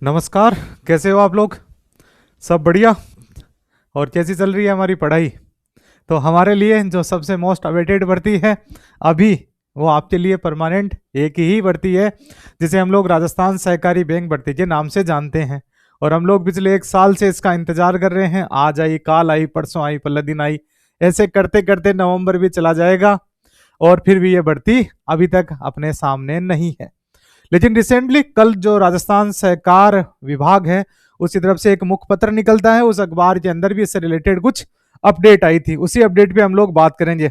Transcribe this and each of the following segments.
नमस्कार। कैसे हो आप लोग? सब बढ़िया? और कैसी चल रही है हमारी पढ़ाई? तो हमारे लिए जो सबसे मोस्ट अवेटेड भर्ती है अभी, वो आपके लिए परमानेंट एक ही भर्ती है, जिसे हम लोग राजस्थान सहकारी बैंक भर्ती के नाम से जानते हैं। और हम लोग पिछले 1 साल से इसका इंतजार कर रहे हैं। आज आई, काल आई, परसों आई, पल्ले दिन आई, ऐसे करते करते नवंबर भी चला जाएगा और फिर भी ये भर्ती अभी तक अपने सामने नहीं है। लेकिन रिसेंटली कल जो राजस्थान सहकार विभाग है उसकी तरफ से एक मुखपत्र निकलता है, उस अखबार के अंदर भी इससे रिलेटेड कुछ अपडेट आई थी। उसी अपडेट पे हम लोग बात करेंगे।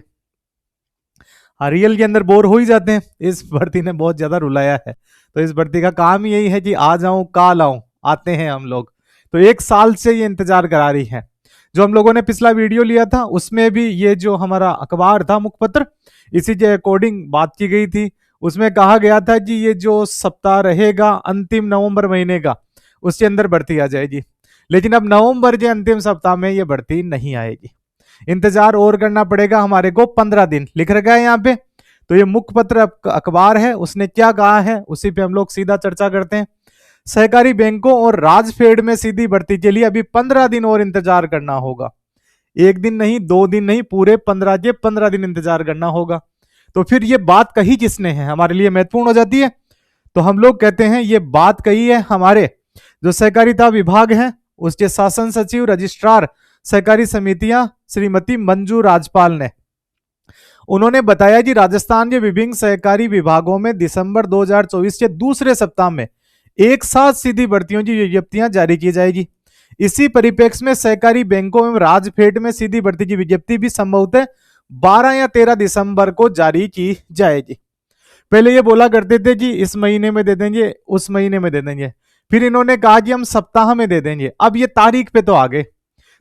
रियल के अंदर बोर हो ही जाते हैं। इस भर्ती ने बहुत ज्यादा रुलाया है, तो इस भर्ती का काम यही है कि आ जाऊं काल आऊं, आते हैं हम लोग। तो 1 साल से ये इंतजार करा रही है। जो हम लोगों ने पिछला वीडियो लिया था उसमें भी ये जो हमारा अखबार था मुखपत्र, इसी के अकॉर्डिंग बात की गई थी। उसमें कहा गया था कि ये जो सप्ताह रहेगा अंतिम नवंबर महीने का, उसके अंदर भर्ती आ जाएगी। लेकिन अब नवंबर के अंतिम सप्ताह में ये भर्ती नहीं आएगी। इंतजार और करना पड़ेगा हमारे को 15 दिन, लिख रखा है यहाँ पे। तो ये मुखपत्र अखबार है, उसने क्या कहा है उसी पे हम लोग सीधा चर्चा करते हैं। सहकारी बैंकों और राजफेड में सीधी भर्ती के लिए अभी 15 दिन और इंतजार करना होगा। एक दिन नहीं, 2 दिन नहीं, पूरे 15 के 15 दिन इंतजार करना होगा। तो फिर ये बात कही किसने है, हमारे लिए महत्वपूर्ण हो जाती है। तो हम लोग कहते हैं ये बात कही है हमारे जो सहकारिता विभाग है, उसके शासन सचिव रजिस्ट्रार सहकारी समितियां श्रीमती मंजू राजपाल ने। उन्होंने बताया कि राजस्थान के विभिन्न सहकारी विभागों में दिसंबर 2024 के दूसरे सप्ताह में एक साथ सीधी भर्तियों की विज्ञप्तियां जारी की जाएगी। इसी परिप्रेक्ष्य में सहकारी बैंकों एवं राजफेड में सीधी भर्ती की विज्ञप्ति भी संभवतः 12 या 13 दिसंबर को जारी की जाएगी। पहले ये बोला करते थे कि इस महीने में दे देंगे, उस महीने में दे देंगे, फिर इन्होंने कहा कि हम सप्ताह में दे देंगे। अब ये तारीख पे तो आ गए।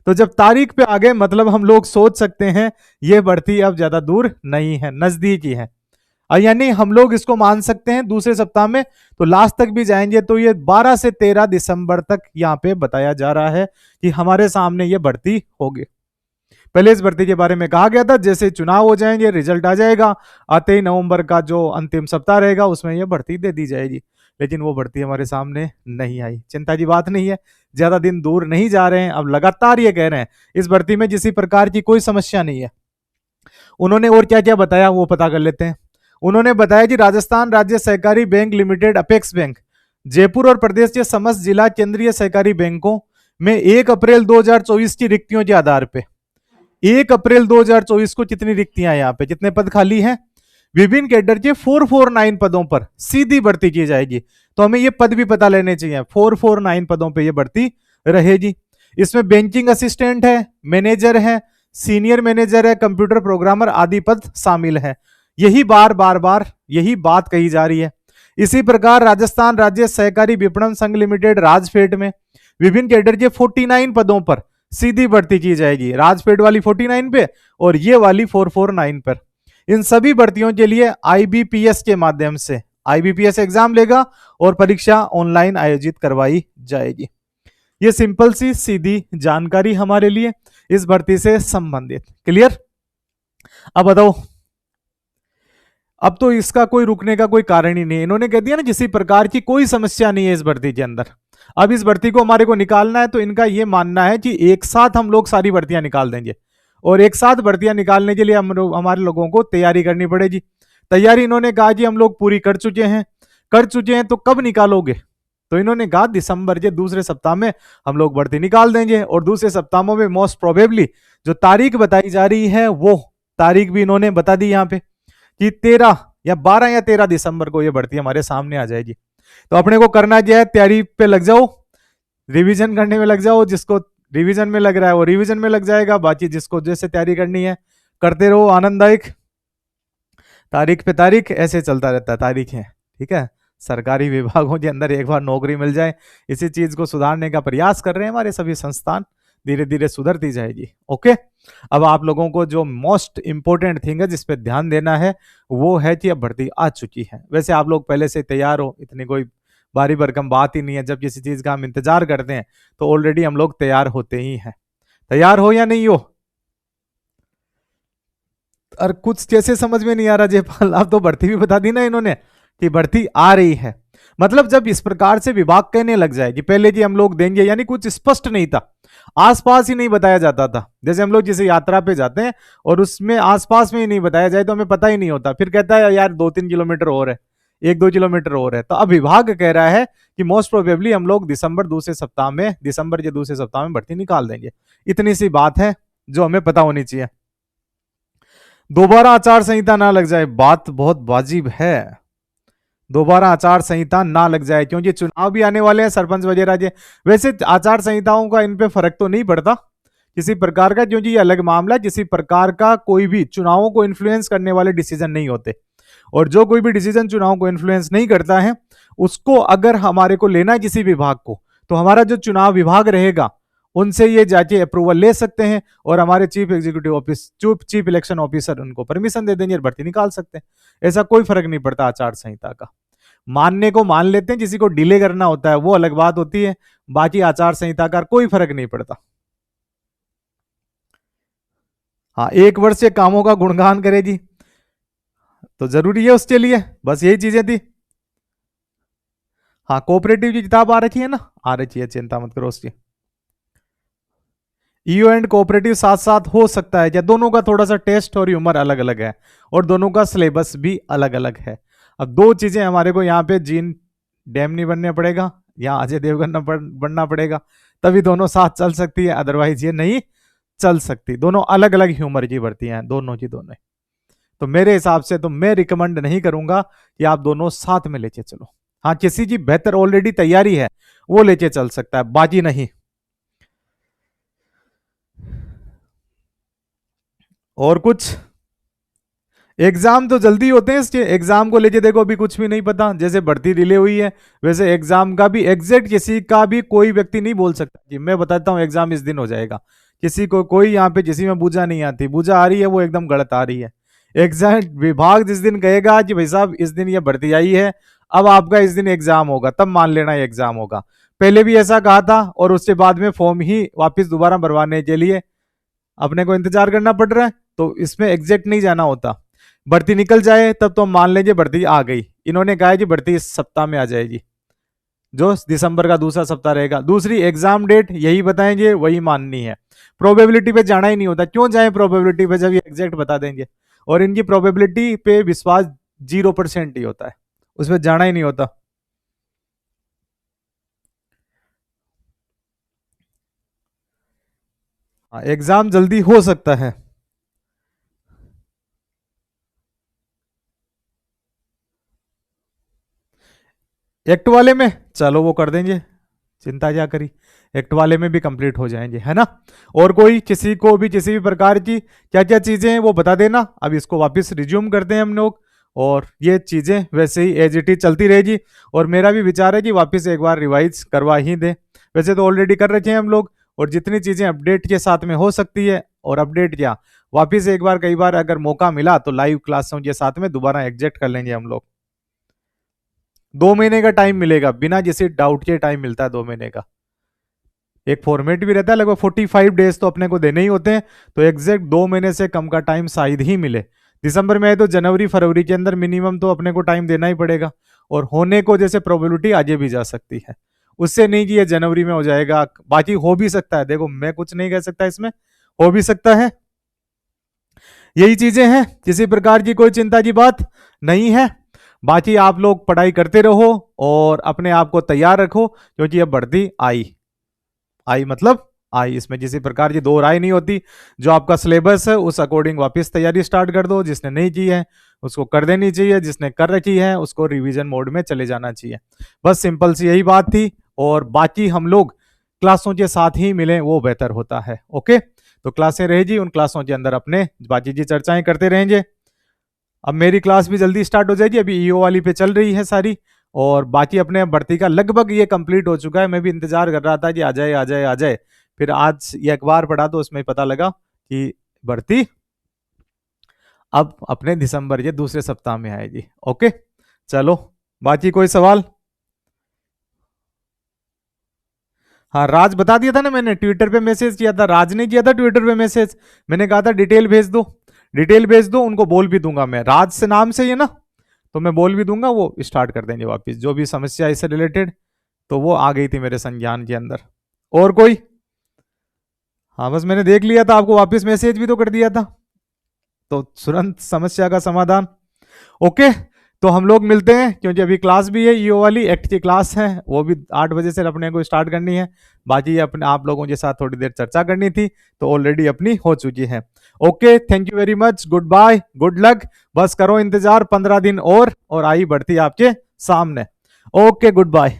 तो जब तारीख पे आ गए मतलब हम लोग सोच सकते हैं ये भर्ती अब ज्यादा दूर नहीं है, नजदीक ही है। यानी हम लोग इसको मान सकते हैं दूसरे सप्ताह में तो लास्ट तक भी जाएंगे, तो ये 12 से 13 दिसंबर तक यहाँ पे बताया जा रहा है कि हमारे सामने ये भर्ती होगी। पहले इस भर्ती के बारे में कहा गया था जैसे चुनाव हो जाएंगे, रिजल्ट आ जाएगा, आते ही नवंबर का जो अंतिम सप्ताह रहेगा उसमें यह भर्ती दे दी जाएगी। लेकिन वो भर्ती हमारे सामने नहीं आई। चिंता की बात नहीं है, ज्यादा दिन दूर नहीं जा रहे हैं। अब लगातार ये कह रहे हैं इस भर्ती में किसी प्रकार की कोई समस्या नहीं है। उन्होंने और क्या क्या बताया वो पता कर लेते हैं। उन्होंने बताया कि राजस्थान राज्य सहकारी bank limited apex bank Jaipur और प्रदेश के समस्त जिला केंद्रीय सहकारी बैंकों में 1 अप्रैल 2024 की रिक्तियों के आधार पे 1 अप्रैल 2024 को कितनी रिक्तियां यहाँ पे, कितने पद खाली हैं, विभिन्न कैडर के 449 पदों पर सीधी भर्ती की जाएगी। तो हमें ये पद भी पता लेने चाहिए। 449 पदों पे ये भर्ती रहेगी। इसमें बैंकिंग असिस्टेंट है, मैनेजर है, सीनियर मैनेजर है, कंप्यूटर प्रोग्रामर आदि पद शामिल है। यही बार यही बात कही जा रही है। इसी प्रकार राजस्थान राज्य सहकारी विपणन संघ लिमिटेड राजफेड में विभिन्न कैडर के 49 पदों पर सीधी भर्ती की जाएगी। राजफेड वाली 49 पे और ये वाली 449 पर। इन सभी भर्तियों के लिए आईबीपीएस के माध्यम से आईबीपीएस एग्जाम लेगा और परीक्षा ऑनलाइन आयोजित करवाई जाएगी। ये सिंपल सी सीधी जानकारी हमारे लिए इस भर्ती से संबंधित। क्लियर? अब बताओ, अब तो इसका कोई रुकने का कोई कारण ही नहीं है। इन्होंने कह दिया ना किसी प्रकार की कोई समस्या नहीं है इस भर्ती के अंदर। अब इस भर्ती को हमारे को निकालना है तो इनका यह मानना है कि एक साथ हम लोग सारी भर्तियां निकाल देंगे और एक साथ भर्तियां निकालने के लिए हमारे लोगों को तैयारी करनी पड़ेगी। तैयारी इन्होंने कहा कि हम लोग पूरी कर चुके हैं तो कब निकालोगे? तो इन्होंने कहा दिसंबर के दूसरे सप्ताह में हम लोग भर्ती निकाल देंगे। और दूसरे सप्ताहों में मोस्ट प्रोबेबली जो तारीख बताई जा रही है वो तारीख भी इन्होंने बता दी यहाँ पे कि 13 या 12 या 13 दिसंबर को ये भर्ती हमारे सामने आ जाएगी। तो अपने को करना क्या है, तैयारी पे लग जाओ, रिवीजन करने में लग जाओ। जिसको रिवीजन में लग रहा है वो रिवीजन में लग जाएगा, बाकी जिसको जैसे तैयारी करनी है करते रहो। आनंददायक तारीख पे तारीख ऐसे चलता रहता है, तारीख है, ठीक है। सरकारी विभागों के अंदर एक बार नौकरी मिल जाए, इसी चीज को सुधारने का प्रयास कर रहे हैं हमारे सभी संस्थान, धीरे धीरे सुधरती जाएगी। ओके, अब आप लोगों को जो मोस्ट इंपोर्टेंट थिंग है जिस पे ध्यान देना है वो है कि अब भर्ती आ चुकी है। वैसे आप लोग पहले से तैयार हो, इतनी कोई भारी भरकम बात ही नहीं है। जब किसी चीज का हम इंतजार करते हैं तो ऑलरेडी हम लोग तैयार होते ही हैं। तैयार हो या नहीं हो? और कुछ कैसे समझ में नहीं आ रहा जयपाल, आप तो भर्ती भी बता दी ना इन्होंने कि भर्ती आ रही है। मतलब जब इस प्रकार से विभाग कहने लग जाए कि पहले जी हम लोग देंगे, यानी कुछ स्पष्ट नहीं था, आसपास ही नहीं बताया जाता था। जैसे हम लोग जैसे यात्रा पे जाते हैं और उसमें आसपास में ही नहीं बताया जाए तो हमें पता ही नहीं होता, फिर कहता है यार 2-3 किलोमीटर और है, 1-2 किलोमीटर और है। तो अब विभाग कह रहा है कि मोस्ट प्रोबेबली हम लोग दिसंबर के दूसरे सप्ताह में भर्ती निकाल देंगे। इतनी सी बात है जो हमें पता होनी चाहिए। दोबारा आचार संहिता ना लग जाए, बात बहुत वाजिब है। दोबारा आचार संहिता ना लग जाए क्योंकि चुनाव भी आने वाले हैं, सरपंच वगैरह के। वैसे आचार संहिताओं का इन पे फर्क तो नहीं पड़ता किसी प्रकार का, क्योंकि ये अलग मामला है। किसी प्रकार का कोई भी चुनावों को इन्फ्लुएंस करने वाले डिसीजन नहीं होते, और जो कोई भी डिसीजन चुनाव को इन्फ्लुएंस नहीं करता है उसको अगर हमारे को लेना है किसी विभाग को, तो हमारा जो चुनाव विभाग रहेगा उनसे ये जाके अप्रूवल ले सकते हैं, और हमारे चीफ इलेक्शन ऑफिसर उनको परमिशन दे देंगे और भर्ती निकाल सकते हैं। ऐसा कोई फर्क नहीं पड़ता आचार संहिता का। मानने को मान लेते हैं, किसी को डिले करना होता है वो अलग बात होती है, बाकी आचार संहिता का कोई फर्क नहीं पड़ता। हाँ, 1 वर्ष से कामों का गुणगान करे जी, तो जरूरी है उसके लिए, बस यही चीजें थी। हाँ, कोऑपरेटिव की किताब आ रखी है ना, आ रखी है, चिंता मत करो उसकी। ईओ एंड कोऑपरेटिव साथ साथ हो सकता है क्या? दोनों का थोड़ा सा टेस्ट और ह्यूमर अलग अलग है, और दोनों का सिलेबस भी अलग अलग है। अब दो चीजें हमारे को यहाँ पे जीन डैम नहीं बनना पड़ेगा, यहाँ अजय देवगन बनना पड़ेगा, तभी दोनों साथ चल सकती है, अदरवाइज ये नहीं चल सकती। दोनों अलग अलग ह्यूमर की भर्तियां हैं, दोनों की दोनों। तो मेरे हिसाब से तो मैं रिकमेंड नहीं करूंगा कि आप दोनों साथ में लेके चलो। हाँ, किसी की बेहतर ऑलरेडी तैयारी है वो लेके चल सकता है, बाजी नहीं। और कुछ एग्जाम तो जल्दी होते हैं इसके, एग्जाम को लेके देखो अभी कुछ भी नहीं पता। जैसे भर्ती डिले हुई है वैसे एग्जाम का भी एग्जैक्ट किसी का भी कोई व्यक्ति नहीं बोल सकता कि मैं बताता हूँ एग्जाम इस दिन हो जाएगा। किसी को कोई यहाँ पे किसी में बूझा नहीं आती, बूझा आ रही है वो एकदम गलत आ रही है। एग्जैक्ट विभाग जिस दिन कहेगा कि भाई साहब इस दिन ये भर्ती आई है, अब आपका इस दिन एग्जाम होगा, तब मान लेना ये एग्जाम होगा। पहले भी ऐसा कहा था और उसके बाद में फॉर्म ही वापिस दोबारा भरवाने के लिए अपने को इंतजार करना पड़ रहा है, तो इसमें एग्जैक्ट नहीं जाना होता। भर्ती निकल जाए तब तो हम मान लेंगे भर्ती आ गई। इन्होंने कहा है कि भर्ती इस सप्ताह में आ जाएगी, जो दिसंबर का दूसरा सप्ताह रहेगा। दूसरी एग्जाम डेट यही बताएंगे, वही माननी है। प्रोबेबिलिटी पे जाना ही नहीं होता, क्यों जाए प्रोबेबिलिटी पे जब ये एग्जैक्ट बता देंगे। और इनकी प्रोबेबिलिटी पे विश्वास 0% ही होता है, उसमें जाना ही नहीं होता। एग्जाम जल्दी हो सकता है। एक्ट वाले में चलो वो कर देंगे, चिंता क्या करी, एक्ट वाले में भी कंप्लीट हो जाएंगे, है ना। और कोई किसी को भी किसी भी प्रकार की क्या क्या चीजें हैं वो बता देना। अब इसको वापस रिज्यूम करते हैं हम लोग, और ये चीजें वैसे ही एज इट इज चलती रहेगी। और मेरा भी विचार है कि वापस एक बार रिवाइज करवा ही दे, वैसे तो ऑलरेडी कर रखे हैं हम लोग, और जितनी चीजें अपडेट के साथ में हो सकती है, और अपडेट क्या वापिस एक बार कई बार अगर मौका मिला तो लाइव क्लासों के साथ में दोबारा एग्जेक्ट कर लेंगे हम लोग। 2 महीने का टाइम मिलेगा, बिना किसी डाउट के टाइम मिलता है 2 महीने का। एक फॉर्मेट भी रहता है, लगभग 45 डेज तो अपने को देने ही होते हैं, तो एग्जैक्ट 2 महीने से कम का टाइम शायद ही मिले। दिसंबर में है तो जनवरी फरवरी के अंदर मिनिमम तो अपने को टाइम देना ही पड़ेगा। और होने को जैसे प्रोबेबिलिटी आगे भी जा सकती है, उससे नहीं कि ये जनवरी में हो जाएगा, बाकी हो भी सकता है। देखो मैं कुछ नहीं कह सकता, इसमें हो भी सकता है। यही चीजें हैं, किसी प्रकार की कोई चिंता की बात नहीं है। बाकी आप लोग पढ़ाई करते रहो और अपने आप को तैयार रखो, क्योंकि अब भर्ती आई मतलब आई, इसमें किसी प्रकार की दो राय नहीं होती। जो आपका सिलेबस है उस अकॉर्डिंग वापस तैयारी स्टार्ट कर दो, जिसने नहीं की है उसको कर देनी चाहिए, जिसने कर रखी है उसको रिवीजन मोड में चले जाना चाहिए। बस सिंपल सी यही बात थी, और बाकी हम लोग क्लासों के साथ ही मिलें वो बेहतर होता है। ओके, तो क्लासें रहेगी, उन क्लासों के अंदर अपने बाकी की चर्चाएं करते रहेंगे। अब मेरी क्लास भी जल्दी स्टार्ट हो जाएगी, अभी ईओ वाली पे चल रही है सारी, और बाकी अपने भर्ती का लगभग ये कंप्लीट हो चुका है। मैं भी इंतजार कर रहा था कि आ जाए आ जाए आ जाए, फिर आज ये अखबार पढ़ा तो उसमें पता लगा कि भर्ती अब अपने दिसंबर के दूसरे सप्ताह में आएगी। ओके चलो, बाकी कोई सवाल? हाँ, राज बता दिया था ना, मैंने ट्विटर पे मैसेज किया था, राज ने किया था ट्विटर पे मैसेज। मैंने कहा था डिटेल भेज दो, डिटेल भेज दो, उनको बोल भी दूंगा मैं, राज से नाम से ही है ना, तो मैं बोल भी दूंगा, वो स्टार्ट कर देंगे वापस जो भी समस्या इससे रिलेटेड, तो वो आ गई थी मेरे संज्ञान के अंदर। और कोई? हाँ बस मैंने देख लिया था, आपको वापस मैसेज भी तो कर दिया था, तो तुरंत समस्या का समाधान। ओके, तो हम लोग मिलते हैं, क्योंकि अभी क्लास भी है, ईओ वाली एक्ट की क्लास है, वो भी 8 बजे से अपने को स्टार्ट करनी है। बाकी अपने आप लोगों के साथ थोड़ी देर चर्चा करनी थी, तो ऑलरेडी अपनी हो चुकी है। Okay, thank you very much, goodbye, good luck. बस करो इंतजार 15 दिन और आई बढ़ती आपके सामने। Okay, good bye.